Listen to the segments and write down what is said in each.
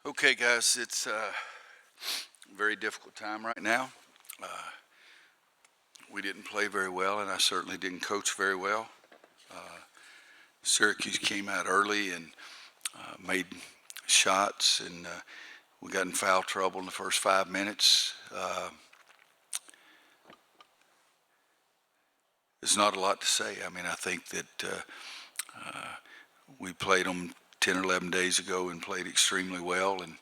Okay, guys, it's a very difficult time right now. Uh, we didn't play very well, and I certainly didn't coach very well. Syracuse came out early and made shots, and we got in foul trouble in the first 5 minutes. There's not a lot to say. I mean, I think that we played them 10 or 11 days ago and played extremely well, and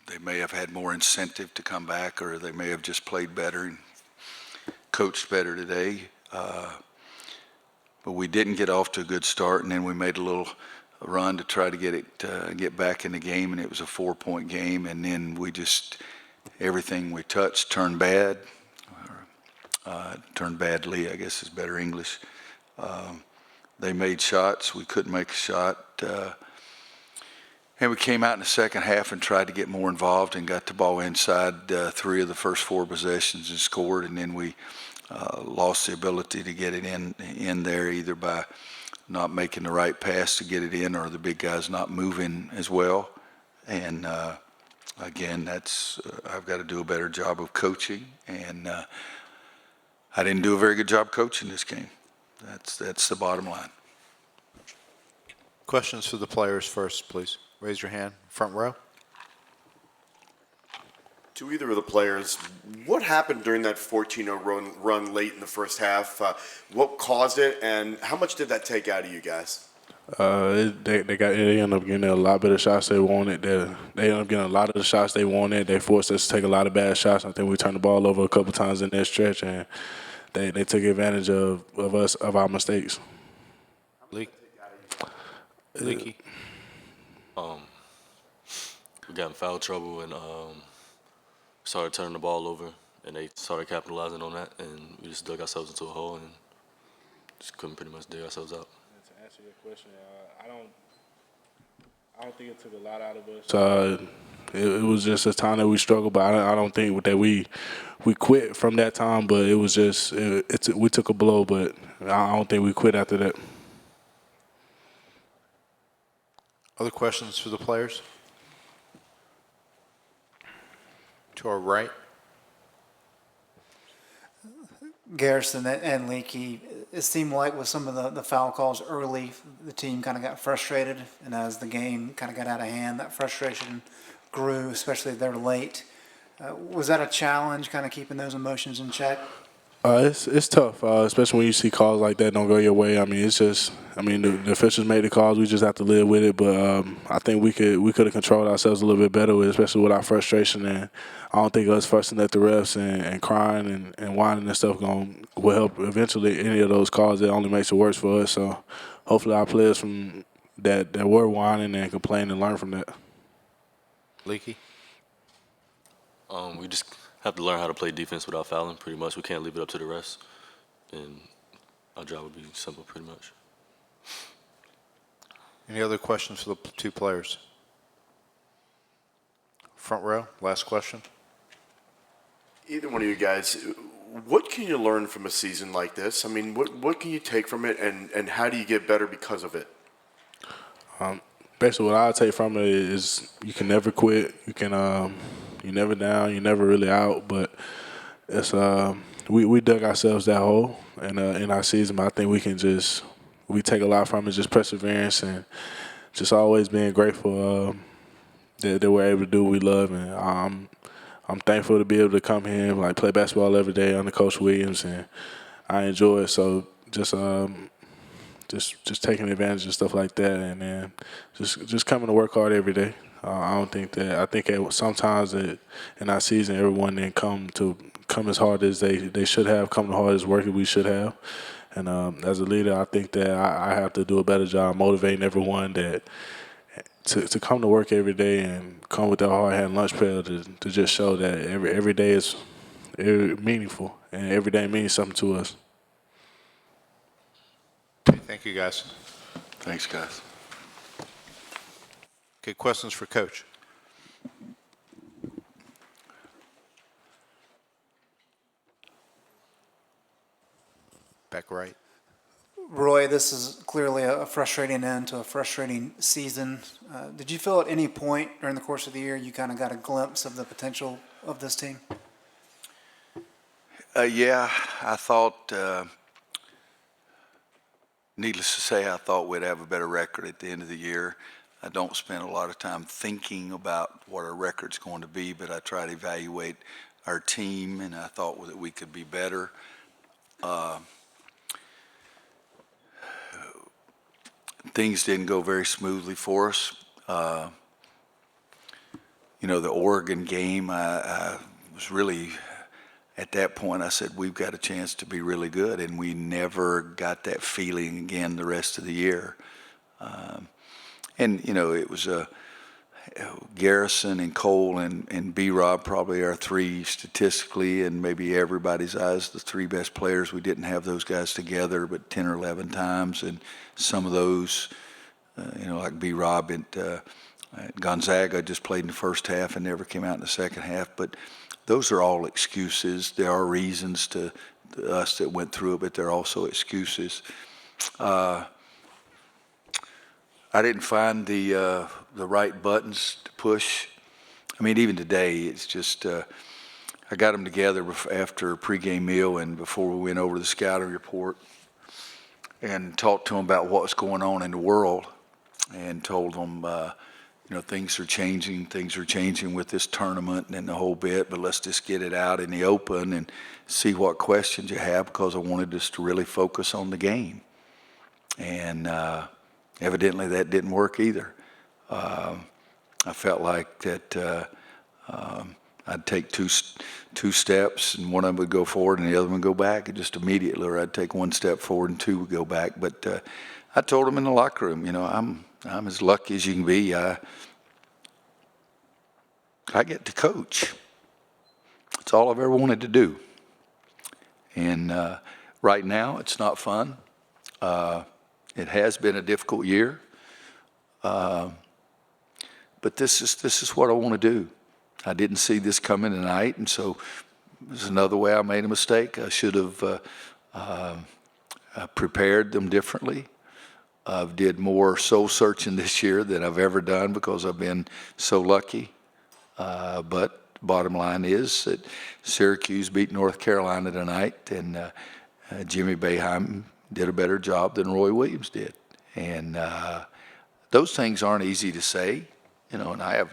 they may have had more incentive to come back, or they may have just played better and coached better today. But we didn't get off to a good start, and then we made a little run to try to get back in the game, and it was a 4-point game, and then everything we touched turned bad. Turned badly, I guess is better English. They made shots. We couldn't make a shot. And we came out in the second half and tried to get more involved and got the ball inside 3 of the first 4 possessions and scored. And then we lost the ability to get it in there, either by not making the right pass to get it in, or the big guys not moving as well. And again, I've got to do a better job of coaching, and I didn't do a very good job coaching this game. That's the bottom line. Questions for the players first, please. Raise your hand. Front row. To either of the players, what happened during that 14-0 run late in the first half? What caused it, and how much did that take out of you guys? They ended up getting a lot better shots they wanted. They ended up getting a lot of the shots they wanted. They forced us to take a lot of bad shots. I think we turned the ball over a couple times in that stretch, and they took advantage of our mistakes. Leaky. We got in foul trouble and started turning the ball over, and they started capitalizing on that, and we just dug ourselves into a hole and just couldn't pretty much dig ourselves out. To answer your question, I don't think it took a lot out of us. It was just a time that we struggled, but I don't think that we quit from that time. But it was just we took a blow, but I don't think we quit after that. Other questions for the players? To our right. Garrison and Leaky, it seemed like with some of the foul calls early, the team kind of got frustrated, and as the game kind of got out of hand, that frustration grew, especially if they're late. Was that a challenge, kind of keeping those emotions in check? It's tough, especially when you see calls like that don't go your way. I mean, the officials made the calls. We just have to live with it. But I think we could have controlled ourselves a little bit better, especially with our frustration. And I don't think us fussing at the refs and crying and whining and stuff will help eventually. Any of those calls, it only makes it worse for us. So hopefully our players from that were whining and complaining learn from that. Leaky. We just have to learn how to play defense without fouling, pretty much. We can't leave it up to the refs, and our job would be simple, pretty much. Any other questions for the 2 players? Front row, last question. Either one of you guys, what can you learn from a season like this? I mean, what can you take from it, and how do you get better because of it? Basically, what I take from it is you can never quit. You're never down. You're never really out. But it's we dug ourselves that hole in our season. But I think we take a lot from it, just perseverance and just always being grateful that we're able to do what we love. And I'm thankful to be able to come here and play basketball every day under Coach Williams, and I enjoy it. So just taking advantage of stuff like that, and then just coming to work hard every day. I think sometimes in our season, everyone didn't come as hard as they should have, come the hardest work that we should have. And as a leader, I think that I have to do a better job motivating everyone to come to work every day and come with that hard-hand lunch pail to just show that every day is meaningful and every day means something to us. Okay, thank you, guys. Thanks, guys. Okay, questions for Coach? Back right. Roy, this is clearly a frustrating end to a frustrating season. Did you feel at any point during the course of the year you kind of got a glimpse of the potential of this team? Yeah, I thought, needless to say, I thought we'd have a better record at the end of the year. I don't spend a lot of time thinking about what our record's going to be, but I try to evaluate our team, and I thought that we could be better. Things didn't go very smoothly for us. The Oregon game, I was really, at that point, I said, we've got a chance to be really good, and we never got that feeling again the rest of the year. It was Garrison and Cole and B-Rob probably our three statistically, and maybe everybody's eyes, the three best players. We didn't have those guys together but 10 or 11 times, and some of those, like B-Rob at Gonzaga just played in the first half and never came out in the second half. But those are all excuses. There are reasons to us that went through it, but they're also excuses. I didn't find the right buttons to push. I mean, even today, it's just I got them together after a pregame meal and before we went over the scouting report and talked to them about what's going on in the world and told them, things are changing with this tournament and the whole bit, but let's just get it out in the open and see what questions you have, because I wanted us to really focus on the game. And evidently that didn't work either. I felt like that I'd take two steps and one of them would go forward and the other one would go back just immediately, or I'd take one step forward and two would go back. But I told them in the locker room, I'm as lucky as you can be. I get to coach. That's all I've ever wanted to do. And right now, it's not fun. It has been a difficult year. But this is what I want to do. I didn't see this coming tonight, and so there's another way I made a mistake. I should have prepared them differently. I've did more soul searching this year than I've ever done because I've been so lucky. But bottom line is that Syracuse beat North Carolina tonight, and Jimmy Boeheim did a better job than Roy Williams did. And those things aren't easy to say, and I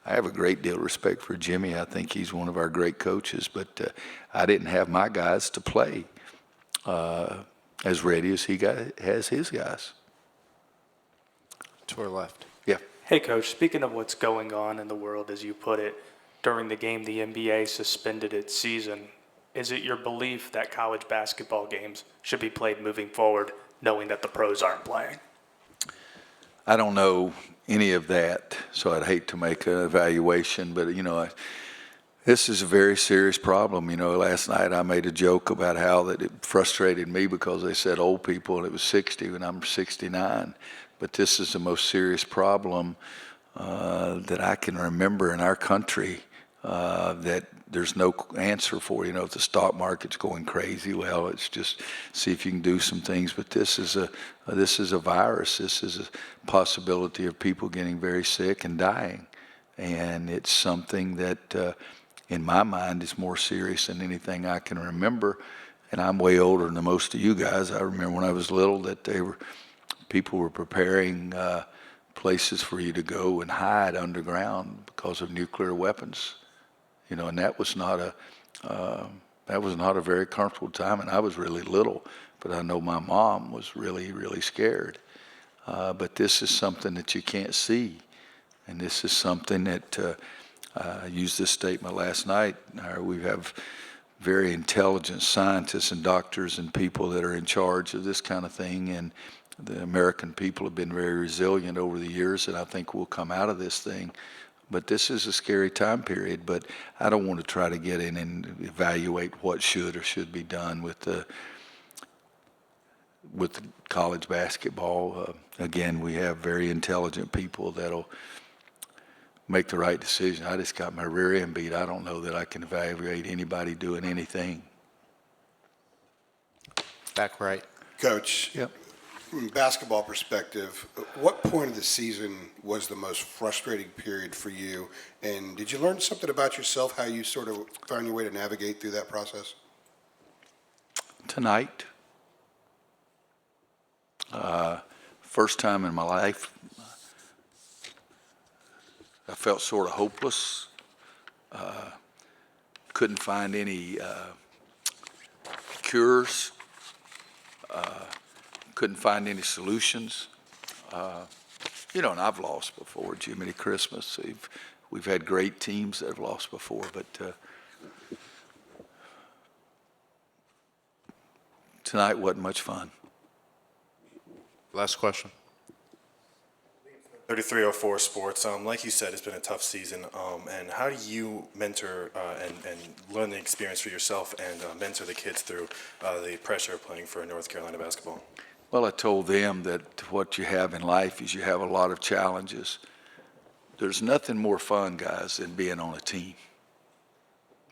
have a great deal of respect for Jimmy. I think he's one of our great coaches, but I didn't have my guys to play as ready as he has his guys. To our left. Yeah. Hey, Coach, speaking of what's going on in the world, as you put it, during the game the NBA suspended its season, is it your belief that college basketball games should be played moving forward, knowing that the pros aren't playing? I don't know any of that, so I'd hate to make an evaluation, but, this is a very serious problem. Last night I made a joke about how that it frustrated me because they said old people and it was 60 when I'm 69. But this is the most serious problem that I can remember in our country that there's no answer for. If the stock market's going crazy, well, it's just see if you can do some things. But this is a virus. This is a possibility of people getting very sick and dying. And it's something that, in my mind, is more serious than anything I can remember. And I'm way older than most of you guys. I remember when I was little that people were preparing places for you to go and hide underground because of nuclear weapons. And that was not a very comfortable time. And I was really little, but I know my mom was really, really scared. But this is something that you can't see. And this is something that I used this statement last night. We have very intelligent scientists and doctors and people that are in charge of this kind of thing. And the American people have been very resilient over the years, and I think we'll come out of this thing. But this is a scary time period. But I don't want to try to get in and evaluate what should or should be done with the college basketball. Again, we have very intelligent people that'll make the right decision. I just got my rear end beat. I don't know that I can evaluate anybody doing anything. Back right. Coach, Yep. from a basketball perspective, what point of the season was the most frustrating period for you? And did you learn something about yourself, how you sort of found your way to navigate through that process? Tonight, first time in my life, I felt sort of hopeless. Couldn't find any cures. Couldn't find any solutions. And I've lost before, Jiminy Christmas. We've had great teams that have lost before, but tonight wasn't much fun. Last question. 3304 Sports. Like you said, it's been a tough season. And how do you mentor and learn the experience for yourself and mentor the kids through the pressure of playing for North Carolina basketball? Well, I told them that what you have in life is you have a lot of challenges. There's nothing more fun, guys, than being on a team.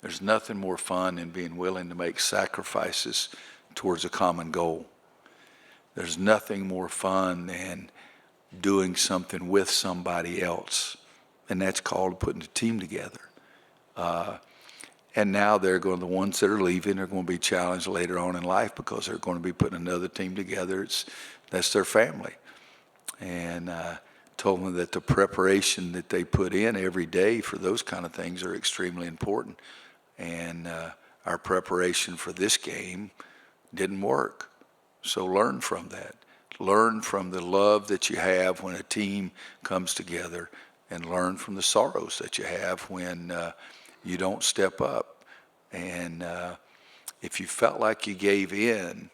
There's nothing more fun than being willing to make sacrifices towards a common goal. There's nothing more fun than doing something with somebody else, and that's called putting a team together. And now the ones that are leaving are going to be challenged later on in life because they're going to be putting another team together. That's their family. And told them that the preparation that they put in every day for those kind of things are extremely important. And our preparation for this game didn't work. So learn from that. Learn from the love that you have when a team comes together, and learn from the sorrows that you have when you don't step up. And if you felt like you gave in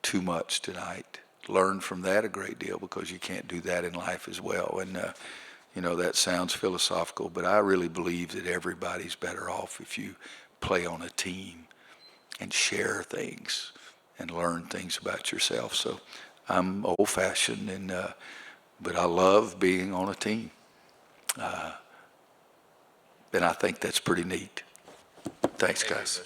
too much tonight, learn from that a great deal, because you can't do that in life as well. And, that sounds philosophical, but I really believe that everybody's better off if you play on a team and share things and learn things about yourself. So I'm old-fashioned, but I love being on a team. And I think that's pretty neat. Thanks, guys.